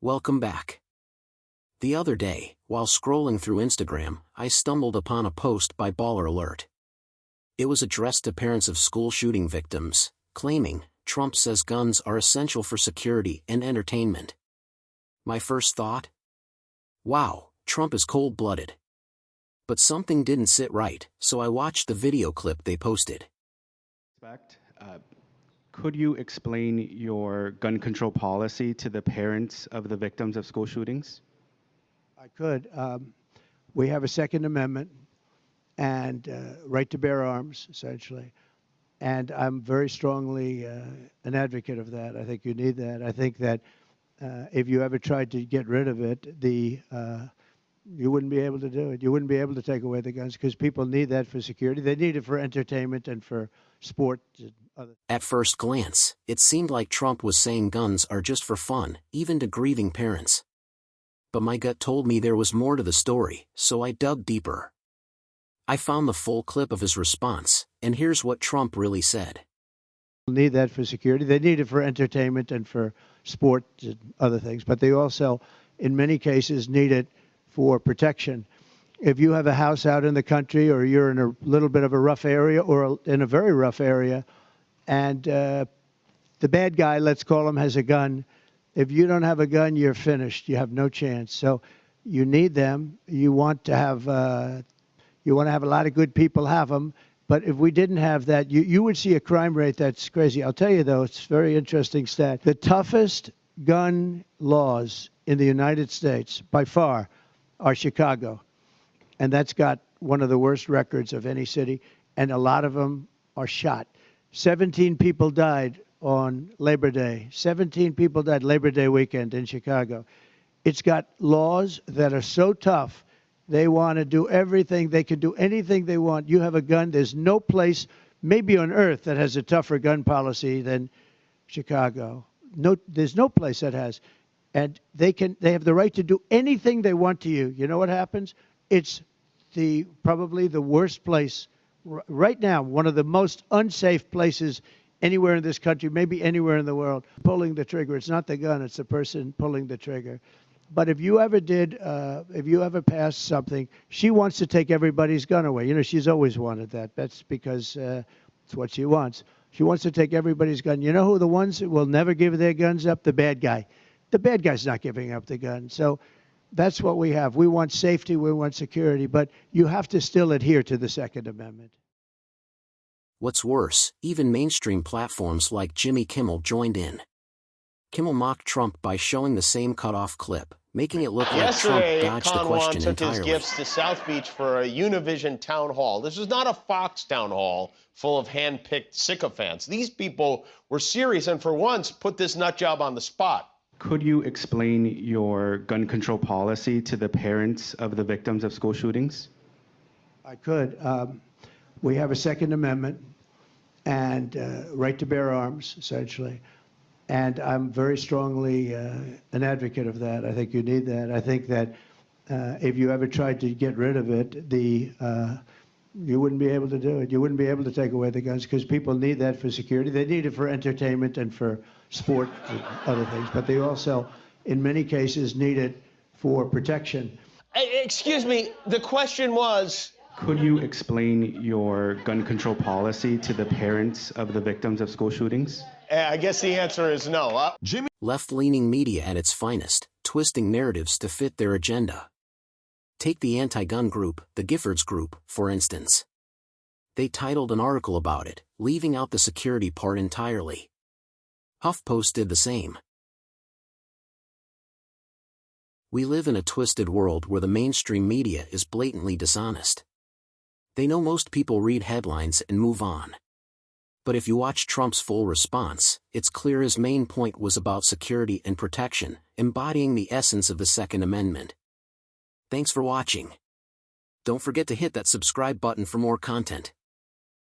Welcome back. The other day, while scrolling through Instagram, I stumbled upon a post by Baller Alert. It was addressed to parents of school shooting victims, claiming, "Trump says guns are essential for security and entertainment." My first thought? Wow, Trump is cold-blooded. But something didn't sit right, so I watched the video clip they posted. Could you explain your gun control policy to the parents of the victims of school shootings? I could. We have a Second Amendment and right to bear arms, essentially. And I'm very strongly an advocate of that. I think you need that. I think that if you ever tried to get rid of it, you wouldn't be able to do it. You wouldn't be able to take away the guns because people need that for security. They need it for entertainment and for sport and other. At first glance, it seemed like Trump was saying guns are just for fun, even to grieving parents. But my gut told me there was more to the story, so I dug deeper. I found the full clip of his response, and here's what Trump really said. Need that for security. They need it for entertainment and for sport and other things, but they also, in many cases, need it for protection. If you have a house out in the country or you're in a little bit of a rough area or in a very rough area, and the bad guy, let's call him, has a gun, if you don't have a gun, you're finished. You have no chance. So you need them. You want to have a lot of good people have them. But if we didn't have that, you would see a crime rate that's crazy. I'll tell you, though, it's a very interesting stat. The toughest gun laws in the United States, by far, are Chicago. And that's got one of the worst records of any city. And a lot of them are shot. 17 people died on Labor Day. 17 people died Labor Day weekend in Chicago. It's got laws that are so tough. They want to do everything. They can do anything they want. You have a gun. There's no place, maybe on earth, that has a tougher gun policy than Chicago. No, there's no place that has. And they have the right to do anything they want to you. You know what happens? It's probably the worst place right now, one of the most unsafe places anywhere in this country, maybe anywhere in the world. Pulling the trigger. It's not the gun, it's the person pulling the trigger. But if you ever passed something, she wants to take everybody's gun away. You know, she's always wanted that. That's because it's what she wants. She wants to take everybody's gun. You know who the ones that will never give their guns up? The bad guy. The bad guy's not giving up the gun. So that's what we have. We want safety, we want security, but you have to still adhere to the Second Amendment. What's worse, even mainstream platforms like Jimmy Kimmel joined in. Kimmel mocked Trump by showing the same cut-off clip, making it look like Trump dodged the question entirely. Took his gifts to South Beach for a Univision town hall. This was not a Fox town hall full of hand-picked sycophants. These people were serious and for once put this nut job on the spot. Could you explain your gun control policy to the parents of the victims of school shootings? I could. We have a Second Amendment and right to bear arms, essentially. And I'm very strongly an advocate of that. I think you need that. I think that if you ever tried to get rid of it, you wouldn't be able to do it. You wouldn't be able to take away the guns because people need that for security. They need it for entertainment and for sport and other things. But they also, in many cases, need it for protection. Excuse me, the question was... Could you explain your gun control policy to the parents of the victims of school shootings? I guess the answer is no. Left-leaning media at its finest, twisting narratives to fit their agenda. Take the anti-gun group, the Giffords Group, for instance. They titled an article about it, leaving out the security part entirely. HuffPost did the same. We live in a twisted world where the mainstream media is blatantly dishonest. They know most people read headlines and move on. But if you watch Trump's full response, it's clear his main point was about security and protection, embodying the essence of the Second Amendment. Thanks for watching. Don't forget to hit that subscribe button for more content.